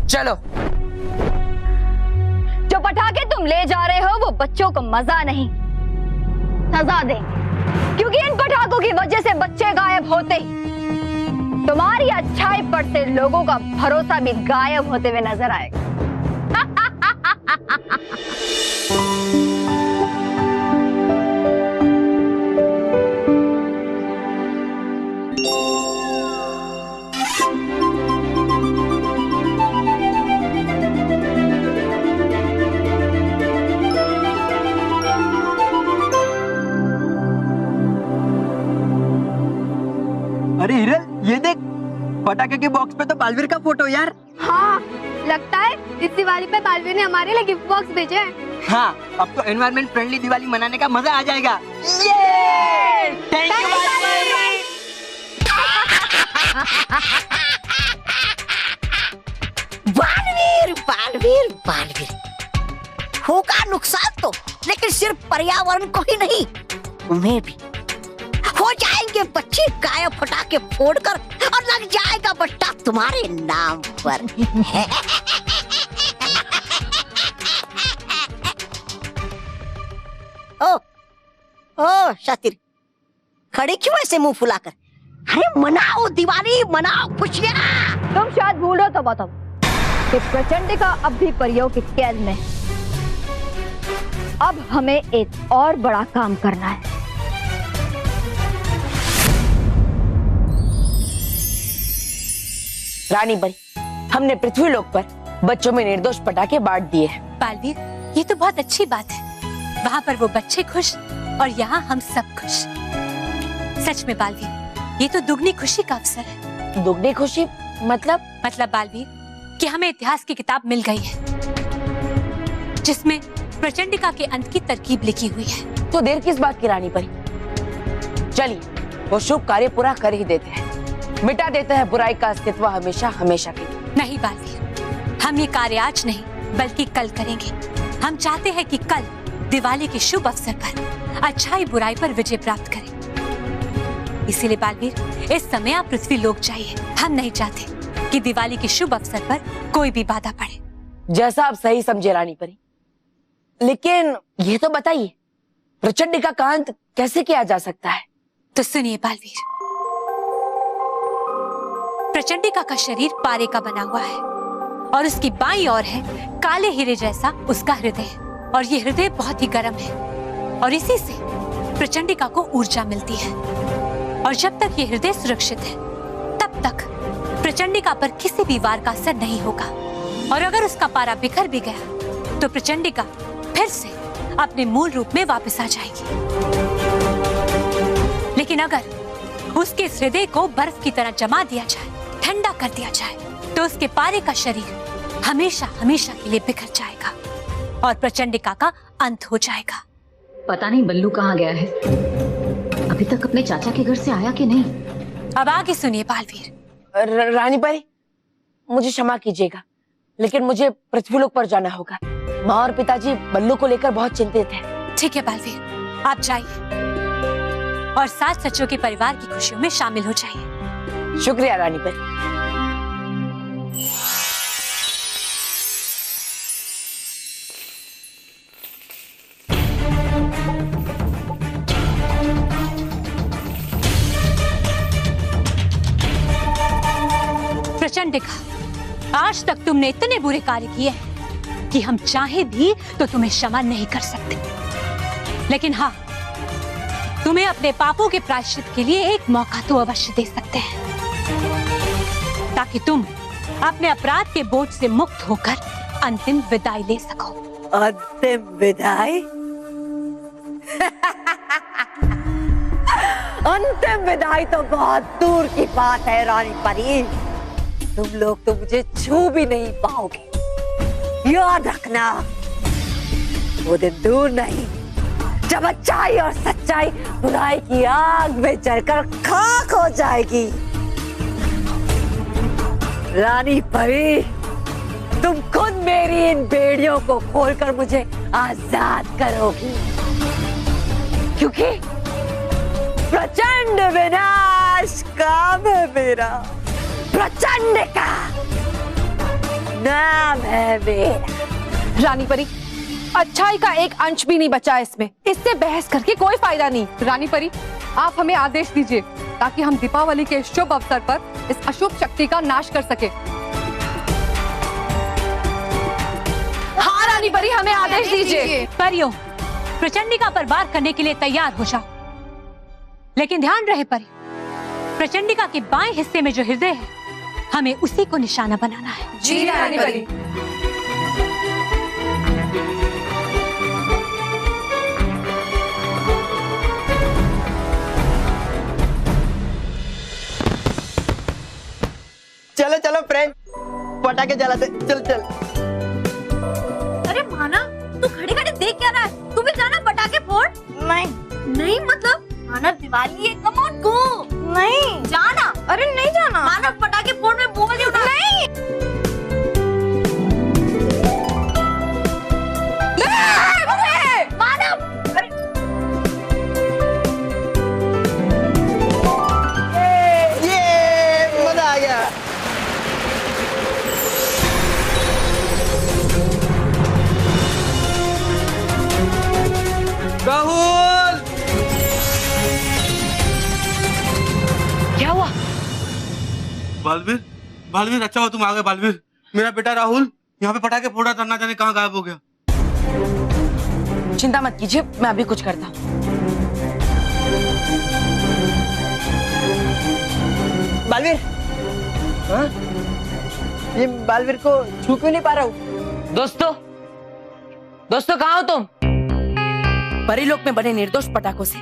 चलो। जो पटाखे तुम ले जा रहे हो वो बच्चों को मजा नहीं, सजा दे, क्योंकि इन पटाखों की वजह से बच्चे गायब होते, तुम्हारी अच्छाई पर से लोगों का भरोसा भी गायब होते हुए नजर आएगा। अरे हिरल, ये देख, पटाखे के बॉक्स पे तो बालवीर का फोटो यार। हाँ, लगता है इस दिवाली पे बालवीर ने हमारे लिए गिफ्ट बॉक्स भेजे हैं। हाँ, अब तो एनवायरमेंट फ्रेंडली दिवाली मनाने का मजा आ जाएगा। Thank you Baalveer. बालवीर बालवीर बालवीर, होगा नुकसान तो, लेकिन सिर्फ पर्यावरण को ही नहीं, तुम्हें भी हो जाएंगे बच्चे गायब पटाखे फोड़कर, और लग जाएगा बट्टा तुम्हारे नाम पर। ओ शातिर, खड़ी क्यों ऐसे मुंह फुलाकर? अरे मनाओ दिवाली, मनाओ खुशियाँ। तुम शायद भूल रहे हो तब कि प्रचंडिका अब भी परियों की कैद में। अब हमें एक और बड़ा काम करना है। रानी परी, हमने पृथ्वी लोक पर बच्चों में निर्दोष पटाखे बांट दिए हैं। बालवीर, ये तो बहुत अच्छी बात है। वहाँ पर वो बच्चे खुश और यहाँ हम सब खुश। सच में बालवीर, ये तो दुगनी खुशी का अवसर है। दुगनी खुशी मतलब बालवीर कि हमें इतिहास की किताब मिल गई है जिसमें प्रचंडिका के अंत की तरकीब लिखी हुई है। तो देर किस बात की रानी परी, चलिए वो शुभ कार्य पूरा कर ही देते हैं, मिटा देते हैं बुराई का अस्तित्व हमेशा हमेशा के लिए। नहीं बालवीर, हम ये कार्य आज नहीं बल्कि कल करेंगे। हम चाहते हैं कि कल दिवाली के शुभ अवसर पर अच्छाई बुराई पर विजय प्राप्त करें। इसीलिए बालवीर, इस समय आप पृथ्वी लोक जाइए। हम नहीं चाहते कि दिवाली के शुभ अवसर पर कोई भी बाधा पड़े। जैसा आप सही समझे रानी परी, लेकिन ये तो बताइए प्रचंडिका का अंत कैसे किया जा सकता है? तो सुनिए बालवीर, प्रचंडिका का शरीर पारे का बना हुआ है और उसकी बाईं ओर है काले हीरे जैसा उसका हृदय, और ये हृदय बहुत ही गर्म है और इसी से प्रचंडिका को ऊर्जा मिलती है। और जब तक ये हृदय सुरक्षित है तब तक प्रचंडिका पर किसी भी वार का असर नहीं होगा, और अगर उसका पारा बिखर भी गया तो प्रचंडिका फिर से अपने मूल रूप में वापस आ जाएगी। लेकिन अगर उसके हृदय को बर्फ की तरह जमा दिया जाए, ठंडा कर दिया जाए, तो उसके पारे का शरीर हमेशा हमेशा के लिए बिखर जाएगा और प्रचंडिका का अंत हो जाएगा। पता नहीं बल्लू कहाँ गया है, अभी तक अपने चाचा के घर से आया कि नहीं। अब आगे सुनिए बालवीर। रानी परी, मुझे क्षमा कीजिएगा, लेकिन मुझे पृथ्वीलोक पर जाना होगा। माँ और पिताजी बल्लू को लेकर बहुत चिंतित हैं। ठीक है बालवीर, आप जाइए और सास सचों के परिवार की खुशियों में शामिल हो जाइए। शुक्रिया रानी परी। प्रचंडिका, आज तक तुमने इतने बुरे कार्य किए हैं कि हम चाहे भी तो तुम्हें क्षमा नहीं कर सकते। लेकिन हाँ, तुम्हें अपने पापों के प्रायश्चित के लिए एक मौका तो अवश्य दे सकते हैं, ताकि तुम अपने अपराध के बोझ से मुक्त होकर अंतिम विदाई ले सको। अंतिम विदाई? अंतिम विदाई तो बहुत दूर की बात है रानी परी, तुम लोग तो मुझे छू भी नहीं पाओगे। याद रखना, वो दिन दूर नहीं जब अच्छाई और सच्चाई बुराई की आग में जलकर खाक हो जाएगी। रानी परी, तुम खुद मेरी इन बेड़ियों को खोलकर मुझे आजाद करोगी, क्योंकि प्रचंड विनाश काम है मेरा। प्रचंडिका, नाम है मेरा। रानी परी, अच्छाई का एक अंश भी नहीं बचा इसमें। इससे बहस करके कोई फायदा नहीं। रानी परी, आप हमें आदेश दीजिए ताकि हम दीपावली के शुभ अवसर पर इस अशुभ शक्ति का नाश कर सके। हाँ रानी परी, हमें आदेश दीजिए। परियों, प्रचंडिका पर वार करने के लिए तैयार हो जाओ, लेकिन ध्यान रहे परी, प्रचंडिका के बाएं हिस्से में जो हृदय है, हमें उसी को निशाना बनाना है। जी रानी परी। चलो चलो फ्रेंड, पटाखे जलाते। चल चल। अरे माना, तू खड़े खड़े देख क्या रहा है? तू भी जाना पटाखे फोड़। नहीं मतलब माना, दिवाली है, कम ऑन गो। नहीं जाना। अरे नहीं जाना माना, पटाखे फोड़ में बोल रही हूँ ना। नहीं मानव, ये मजा आ गया। राहुल, क्या हुआ? बालवीर, बालवीर, अच्छा हो तुम आ गए। बालवीर, मेरा बेटा राहुल यहाँ पे पटाखे फोड़ रहा था, ना जाने कहाँ गायब हो गया। चिंता मत कीजिए, मैं अभी कुछ करता हूँ। बालवीर, हाँ? ये बालवीर को छू क्यों नहीं पा रहा हूँ? दोस्तों कहाँ हो तुम? परिलोक में बने निर्दोष पटाखों से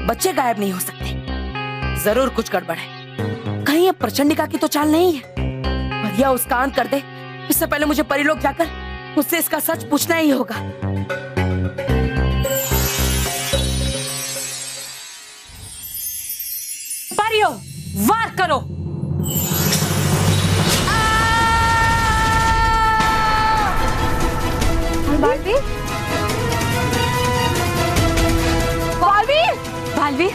बच्चे गायब नहीं हो सकते। जरूर कुछ गड़बड़ है। कहीं ये प्रचंडिका की तो चाल नहीं है। भैया उसका अंत कर दे, इससे पहले मुझे परिलोक जाकर उससे इसका सच पूछना ही होगा। परियों, वार करो। बालवीर, बालवीर, बालवीर,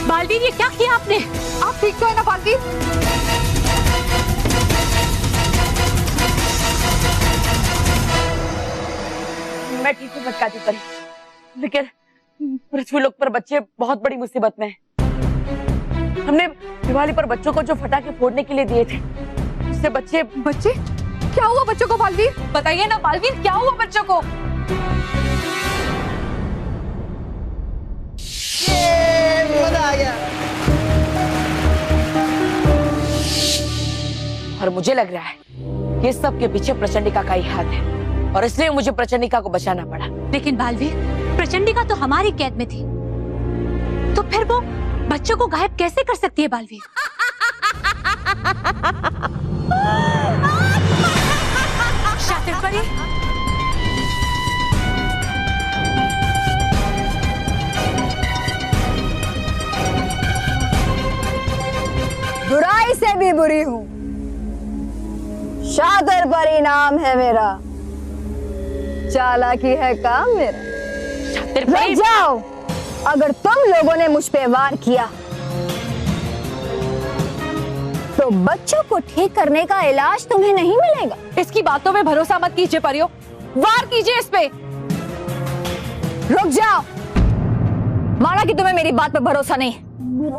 बालवीर, ये क्या किया आपने? आप ठीक तो है ना बालवीर? मैं ठीक हूँ भटकाती परी, लेकिन पृथ्वीलोक पर बच्चे बहुत बड़ी मुसीबत में हैं। हमने दिवाली पर बच्चों को जो पटाखे फोड़ने के लिए दिए थे, उससे बच्चे क्या हुआ बच्चों को? बालवीर बताइए ना बालवीर, क्या हुआ बच्चों को? मजा आ गया। और मुझे लग रहा है कि इस सब के पीछे प्रचंडिका का ही हाथ है, और इसलिए मुझे प्रचंडिका को बचाना पड़ा। लेकिन बालवीर, प्रचंडिका तो हमारी कैद में थी, तो फिर वो बच्चों को गायब कैसे कर सकती है बालवीर? शातिर परी, बुराई से भी बुरी हूँ, शातिर परिणाम है मेरा, चालाकी है काम मेरा। शातिर रुक परी, जाओ, अगर तुम लोगों ने मुझ पे वार किया तो बच्चों को ठीक करने का इलाज तुम्हें नहीं मिलेगा। इसकी बातों में भरोसा मत कीजिए परियों, वार कीजिए इस पे। रुक जाओ, माना कि तुम्हें मेरी बात पर भरोसा नहीं है,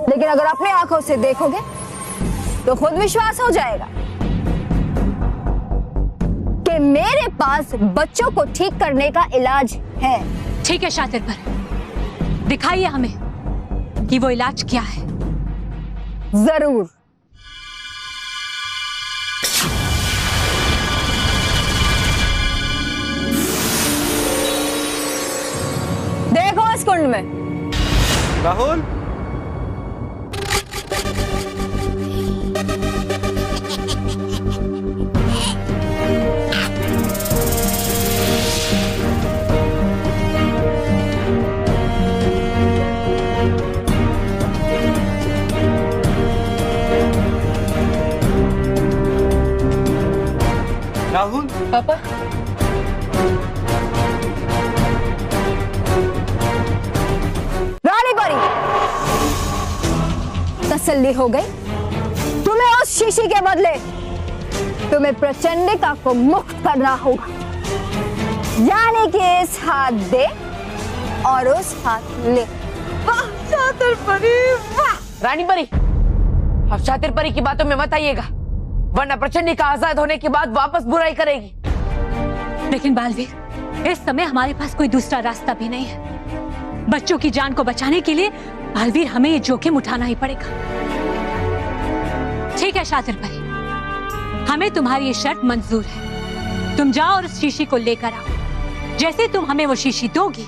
लेकिन अगर अपने आंखों से देखोगे तो खुद विश्वास हो जाएगा कि मेरे पास बच्चों को ठीक करने का इलाज है। ठीक है शातिर पर, दिखाइए हमें कि वो इलाज क्या है। जरूर। देखो इस कुंड में। राहुल, राहुल, पापा, रानी परी, तसल्ली हो गई? शीशी के बदले तुम्हें प्रचंडिका को मुक्त करना होगा, यानी कि इस हाथ दे और उस हाथ ले। वाह शातिर परी, वाह। रानी परी, अब शातिर परी की बातों में मत आइएगा, वरना प्रचंडिका आजाद होने के बाद वापस बुराई करेगी। लेकिन बालवीर, इस समय हमारे पास कोई दूसरा रास्ता भी नहीं है। बच्चों की जान को बचाने के लिए बालवीर हमें ये जोखिम उठाना ही पड़ेगा। ठीक है शातिर परी, हमें तुम्हारी ये शर्त मंजूर है। तुम जाओ और उस शीशी को लेकर आओ। जैसे तुम हमें वो शीशी दोगी,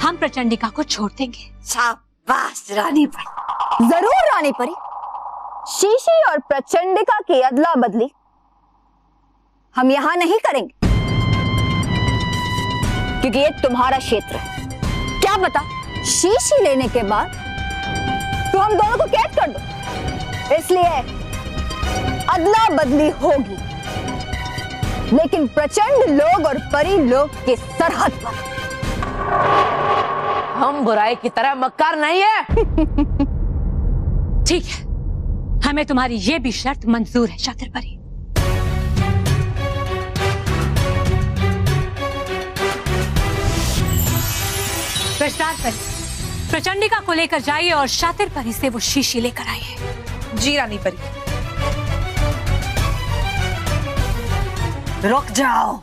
हम प्रचंडिका को छोड़ देंगे। शाबाश रानी परी। जरूर रानी परी, शीशी और प्रचंडिका की अदला बदली हम यहां नहीं करेंगे, क्योंकि ये तुम्हारा क्षेत्र है। क्या पता शीशी लेने के बाद तो हम दोनों को कैद कर दो, इसलिए अदला बदली होगी, लेकिन प्रचंड लोग और परी लोग के सरहद पर। हम बुराई की तरह मक्कार नहीं है। ठीक है, हमें तुम्हारी ये भी शर्त मंजूर है शातिर परी। प्रचार परी, प्रचंडिका को लेकर जाइए और शातिर परी से वो शीशी लेकर आइए। जी रानी परी। रुक जाओ,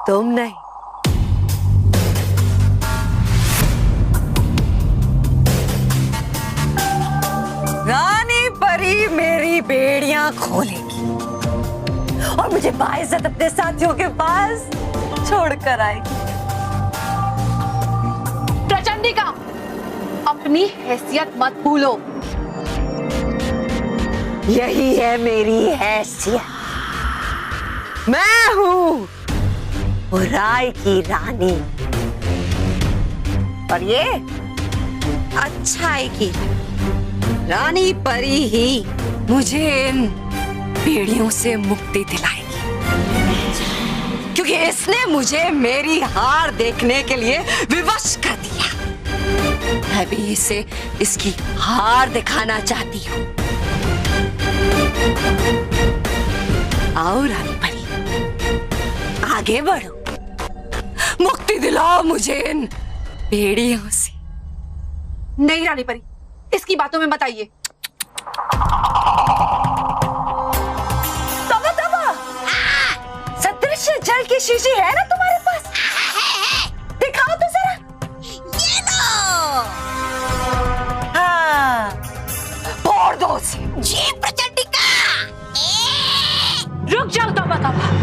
तुम नहीं। रानी परी मेरी बेड़ियां खोलेगी और मुझे बाइज्जत अपने साथियों के पास छोड़कर आएगी। प्रचंडिका, अपनी हैसियत मत भूलो। यही है मेरी हैसियत। मैं हूँ बुराई की रानी और ये अच्छाई की रानी परी ही मुझे इन बेड़ियों से मुक्ति दिलाएगी, क्योंकि इसने मुझे मेरी हार देखने के लिए विवश कर दिया। मैं भी इसे इसकी हार दिखाना चाहती हूँ। आओ रानी परी, आगे बढ़ो, मुक्ति दिलाओ मुझे इन बेड़ियों से। नहीं रानी परी, इसकी बातों में मत आइए। सदृश जल की शीशी है ना तुम्हारे पास? दिखाओ तो जरा। ये लो। हाँ, फोड़ दो उसे। जी प्रचंडिका। रुक जाओ तौबा तौबा।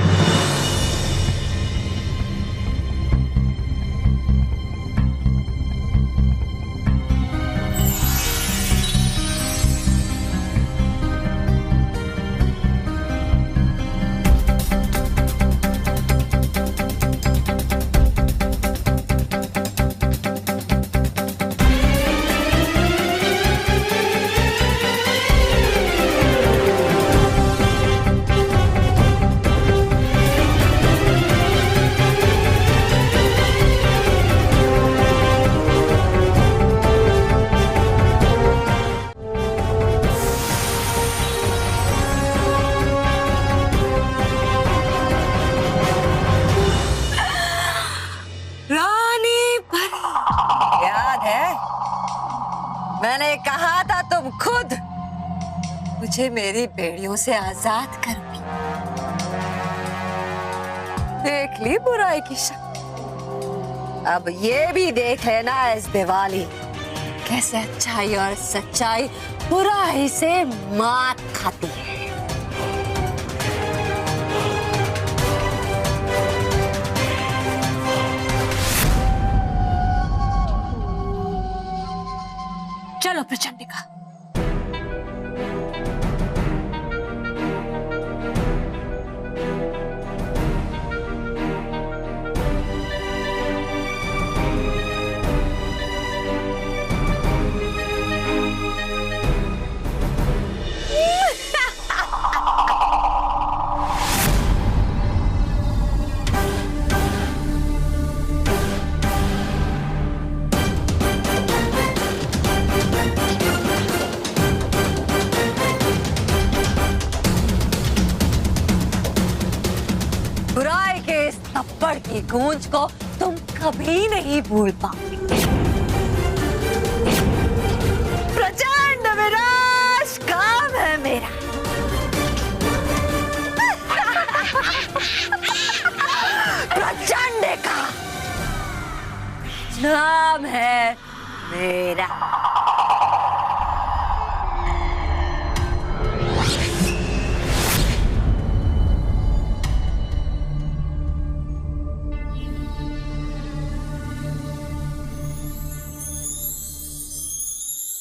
मैंने कहा था तुम खुद मुझे मेरी बेड़ियों से आजाद करोगी। देख ली बुराई की शक्ति, अब ये भी देख लेना इस दिवाली कैसे अच्छाई और सच्चाई बुराई से मात खाती है। चलो प्रचंडिका। की गूंज को तुम कभी नहीं भूल पाओगे। प्रचंड विनाश काम है मेरा। प्रचंड का नाम है मेरा।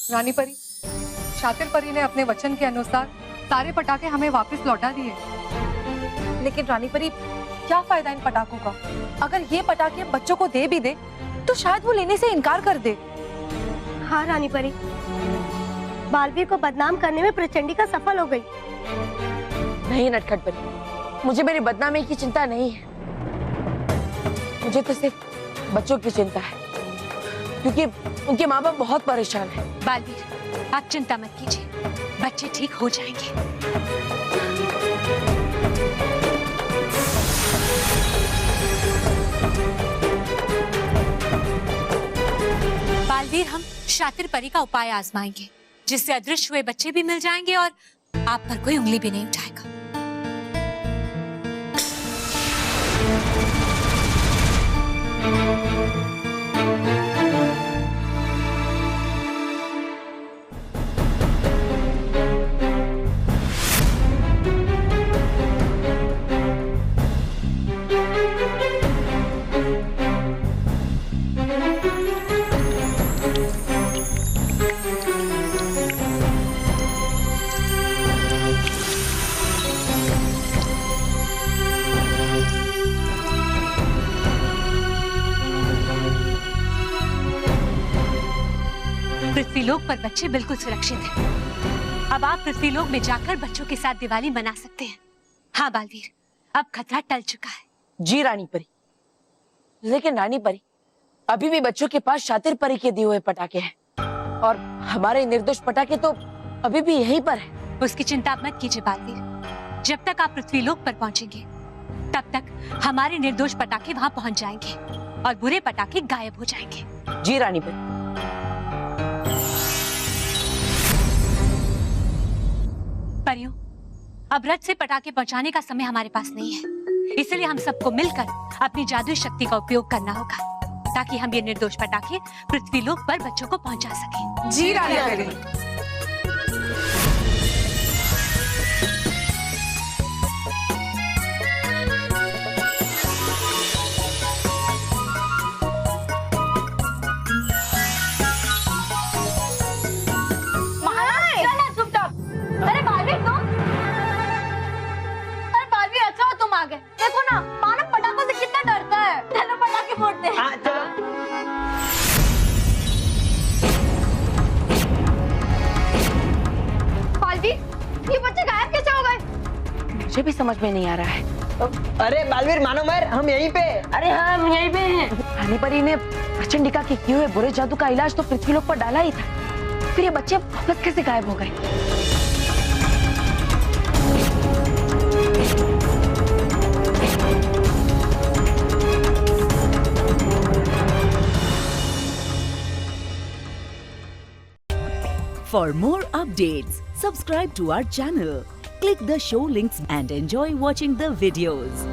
रानी परी, शातिर परी ने अपने वचन के अनुसार सारे पटाखे हमें वापस लौटा दिए। लेकिन रानी परी, क्या फायदा इन पटाखों का? अगर ये पटाखे बच्चों को दे भी दे तो शायद वो लेने से इनकार कर दे। हाँ रानी परी, बालवीर को बदनाम करने में प्रचंडिका सफल हो गई। नहीं नटखट परी, मुझे मेरी बदनामी की चिंता नहीं है। मुझे तो सिर्फ बच्चों की चिंता है, क्योंकि उनके माँ बाप बहुत परेशान हैं। बालवीर, आप चिंता मत कीजिए, बच्चे ठीक हो जाएंगे। बालवीर, हम शातिर परी का उपाय आजमाएंगे, जिससे अदृश्य हुए बच्चे भी मिल जाएंगे और आप पर कोई उंगली भी नहीं उठाएगा। पृथ्वीलोक पर बच्चे बिल्कुल सुरक्षित हैं। अब आप पृथ्वीलोक में जाकर बच्चों के साथ दिवाली मना सकते हैं। हाँ बालवीर, अब खतरा टल चुका है। जी रानी परी, लेकिन रानी परी, अभी भी बच्चों के पास शातिर परी के दिए हुए पटाखे हैं और हमारे निर्दोष पटाखे तो अभी भी यहीं पर है। उसकी चिंता आप मत कीजिए बालवीर, जब तक आप पृथ्वीलोक पर पहुंचेंगे तब तक हमारे निर्दोष पटाखे वहां पहुंच जाएंगे और बुरे पटाखे गायब हो जाएंगे। जी रानी परी। परियों, अब रथ से पटाखे पहुंचाने का समय हमारे पास नहीं है, इसलिए हम सबको मिलकर अपनी जादुई शक्ति का उपयोग करना होगा, ताकि हम ये निर्दोष पटाखे पृथ्वीलोक पर बच्चों को पहुंचा सकें। जी रानी परी। देखो ना, मानव पटाखों से कितना डरता है। चलो पटाखे फोड़ते हैं। हाँ, चलो। बालवीर, ये बच्चे गायब कैसे हो गए? मुझे भी समझ में नहीं आ रहा है। अरे बालवीर, मानो मर, हम यहीं पे। अरे हाँ, हम यहीं पे हैं। रानी परी ने प्रचंडिका के किए हुए बुरे जादू का इलाज तो पृथ्वीलोक पर डाला ही था, फिर ये बच्चे वापस कैसे गायब हो गए? For more updates, subscribe to our channel, click the show links and enjoy watching the videos.